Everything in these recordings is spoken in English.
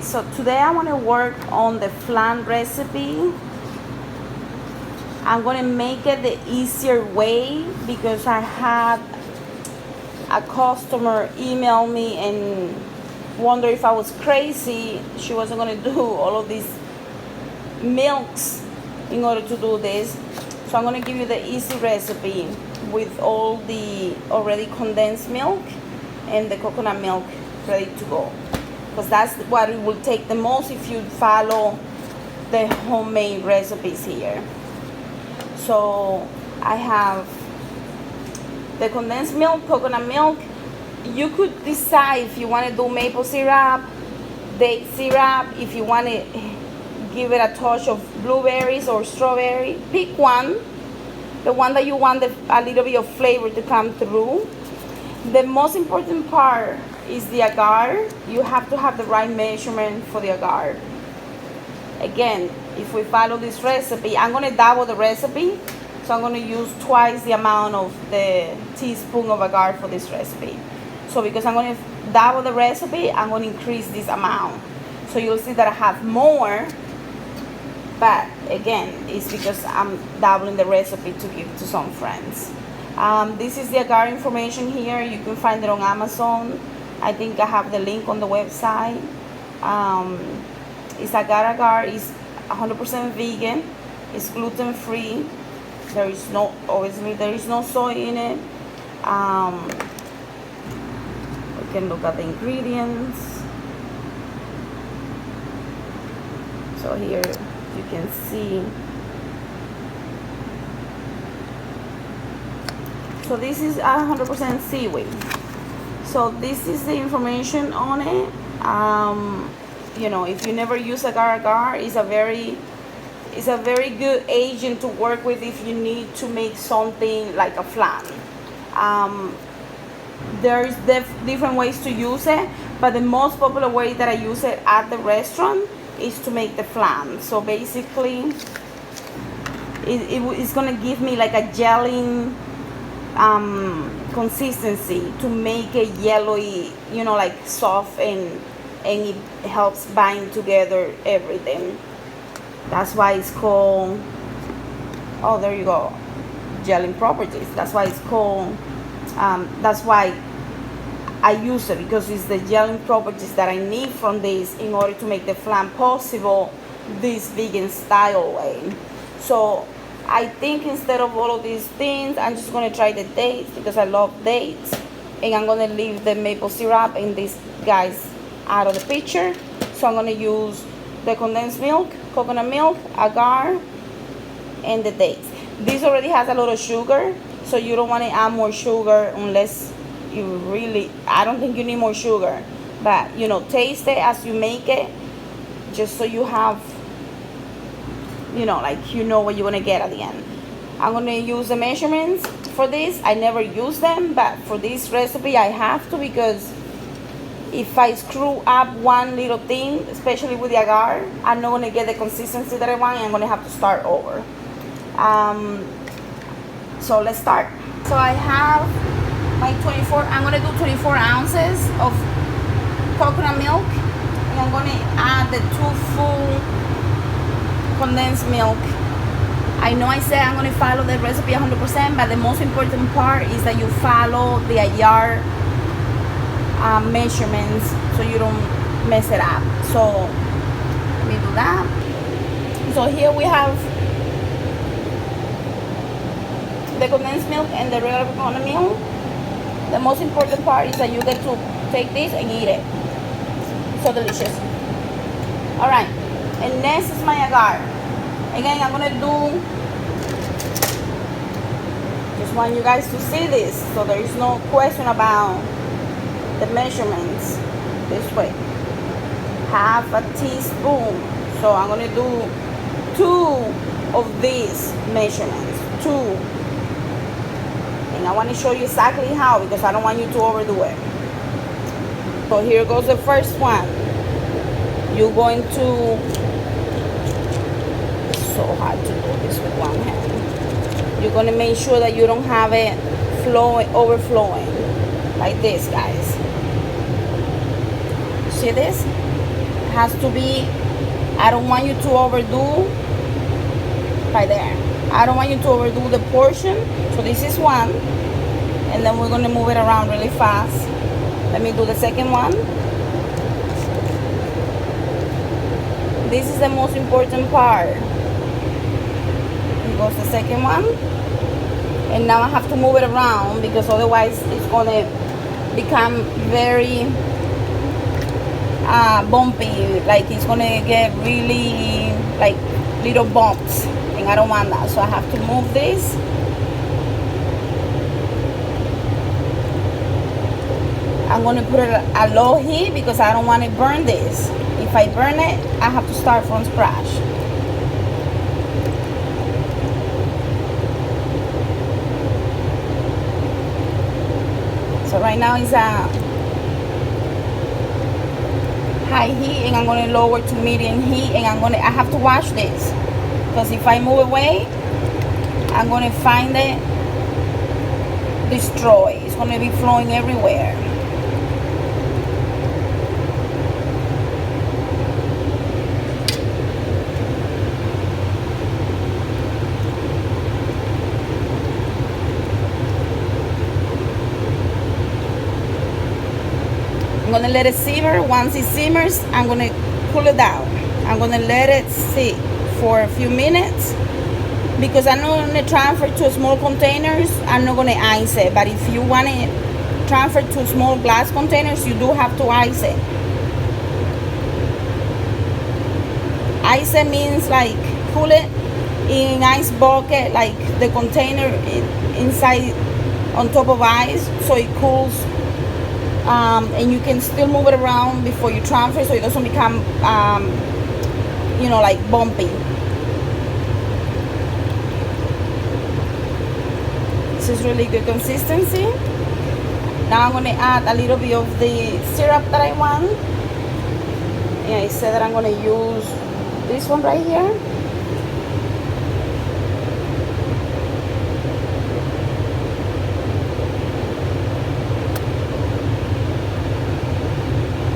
Okay, so today I want to work on the flan recipe. I'm going to make it the easier way because I had a customer email me and wonder if I was crazy. She wasn't going to do all of these milks in order to do this. So I'm going to give you the easy recipe with all the already condensed milk and the coconut milk ready to go, because that's what it will take the most if you follow the homemade recipes here. So I have the condensed milk, coconut milk. You could decide if you want to do maple syrup, date syrup, if you want to give it a touch of blueberries or strawberry. Pick one, the one that you want a little bit of flavor to come through. The most important part is the agar. You have to have the right measurement for the agar. Again, if we follow this recipe, I'm going to double the recipe. So I'm going to use twice the amount of the teaspoon of agar for this recipe. So because I'm going to double the recipe, I'm going to increase this amount. So you'll see that I have more. But again, it's because I'm doubling the recipe to give to some friends. This is the agar information here. You can find it on Amazon. I think I have the link on the website. It's agar. It's 100% vegan. It's gluten free. Obviously there is no soy in it. We can look at the ingredients. So here you can see. So this is 100% seaweed. So this is the information on it. If you never use agar, it's a very good agent to work with if you need to make something like a flan. There's different ways to use it, but the most popular way that I use it at the restaurant is to make the flan. So basically, it's gonna give me like a gelling consistency to make it yellowy, like soft, and it helps bind together everything. That's why it's called, oh, there you go, gelling properties. That's why it's called, that's why I use it, because it's the gelling properties that I need from this in order to make the flan possible this vegan style way. So I think instead of all of these things, I'm just going to try the dates because I love dates. And I'm going to leave the maple syrup and these guys out of the picture. So I'm going to use the condensed milk, coconut milk, agar, and the dates. This already has a lot of sugar, so you don't want to add more sugar unless you really, I don't think you need more sugar. But, taste it as you make it, just so you have, what you're going to get at the end. I'm going to use the measurements for this. I never use them, but for this recipe I have to, because if I screw up one little thing, especially with the agar, I'm not going to get the consistency that I want, and I'm going to have to start over. So let's start. So I have my I'm going to do 24 ounces of coconut milk, and I'm going to add the 2 full condensed milk. I know I said I'm going to follow the recipe 100%, but the most important part is that you follow the agar measurements so you don't mess it up. So let me do that. So here we have the condensed milk and the regular coconut milk. The most important part is that you get to take this and eat it. So delicious. Alright, and next is my agar. Again, I'm gonna do, just want you guys to see this so there is no question about the measurements. This way, half a teaspoon. So I'm going to do 2 of these measurements, 2. And I want to show you exactly how, because I don't want you to overdo it. So here goes the first one. You're going to, it's so hard to do this with one hand. You're going to make sure that you don't have it overflowing like this, guys. See this? has to be, I don't want you to overdo right there. I don't want you to overdo the portion. So this is one, and then we're gonna move it around really fast. Let me do the second one. This is the most important part. Here goes the second one. And now I have to move it around because otherwise it's gonna become very bumpy. Like it's gonna get really like little bumps, and I don't want that. So I have to move this. I'm gonna put it at low heat because I don't want to burn this. If I burn it, I have to start from scratch. So right now it's a high heat, and I'm gonna lower to medium heat, and I have to wash this because if I move away, I'm gonna find it destroyed. It's gonna be flowing everywhere. I'm gonna let it simmer. Once it simmers, I'm gonna cool it down. I'm gonna let it sit for a few minutes because I'm not gonna transfer to small containers. I'm not gonna ice it, but if you want it transferred to small glass containers, you do have to ice it. Ice it means like cool it in ice bucket, like the container inside on top of ice, so it cools. And you can still move it around before you transfer, so it doesn't become like bumpy. This is really good consistency. Now I'm going to add a little bit of the syrup that I want, and I said that I'm going to use this one right here.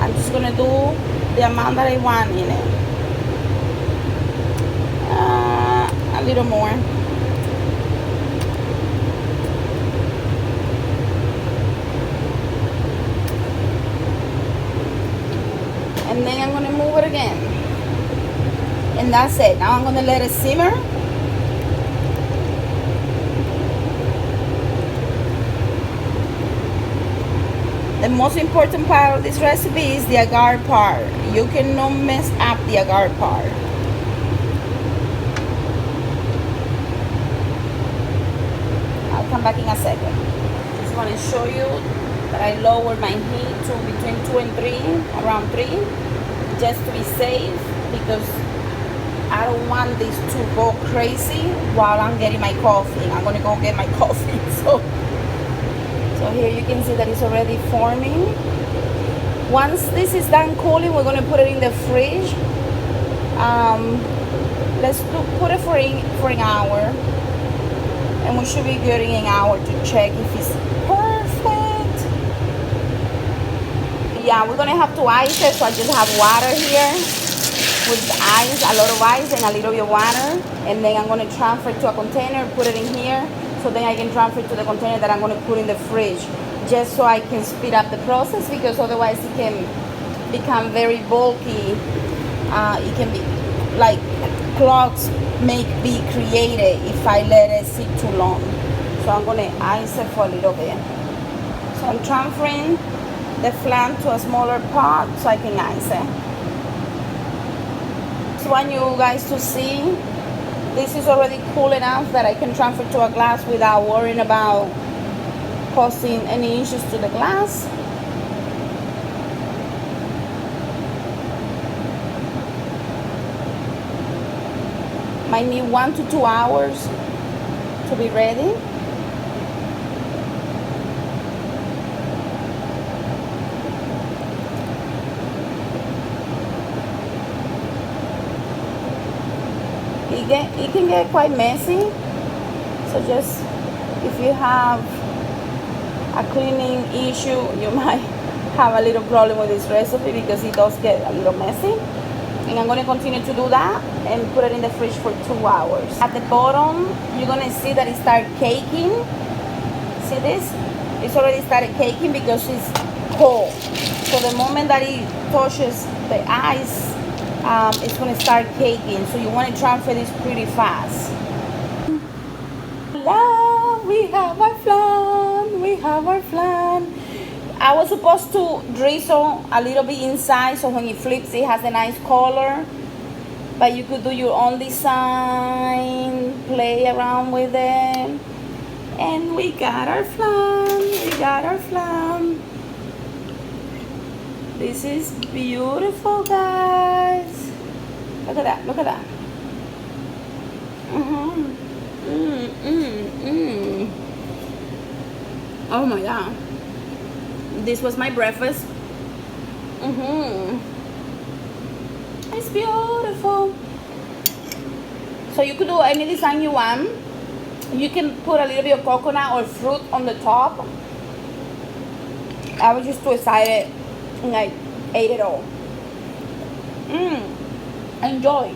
I'm just gonna do the amount that I want in it. A little more. And then I'm gonna move it again. And that's it. Now I'm gonna let it simmer. The most important part of this recipe is the agar part. You cannot mess up the agar part. I'll come back in a second. Just want to show you that I lowered my heat to between 2 and 3, around 3, just to be safe, because I don't want this to go crazy while I'm getting my coffee. I'm gonna go get my coffee. So here you can see that it's already forming. Once this is done cooling, we're going to put it in the fridge. Let's put it for an hour, and we should be good in an hour to check if it's perfect. Yeah, we're going to have to ice it, so I just have water here with ice, a lot of ice and a little bit of water, and then I'm going to transfer it to a container, put it in here, so then I can transfer it to the container that I'm going to put in the fridge, just so I can speed up the process, because otherwise it can become very bulky. It can be like clogs may be created if I let it sit too long. So I'm going to ice it for a little bit. So I'm transferring the flan to a smaller pot so I can ice it. Just want you guys to see this is already cool enough that I can transfer to a glass without worrying about causing any issues to the glass. Might need 1 to 2 hours to be ready. It can get quite messy, so just if you have a cleaning issue, you might have a little problem with this recipe because it does get a little messy. And I'm going to continue to do that and put it in the fridge for 2 hours. At the bottom, you're going to see that it started caking. See this? It's already started caking because it's cold. So the moment that it touches the ice, it's going to start caking. So you want to transfer this pretty fast. Voila, we have our flan. We have our flan. I was supposed to drizzle a little bit inside so when it flips it has a nice color. But you could do your own design, play around with it. And we got our flan. We got our flan. This is beautiful, guys. Look at that. Look at that. Oh my god. This was my breakfast. It's beautiful. So you could do any design you want. You can put a little bit of coconut or fruit on the top. I was just too excited and I ate it all. Enjoy.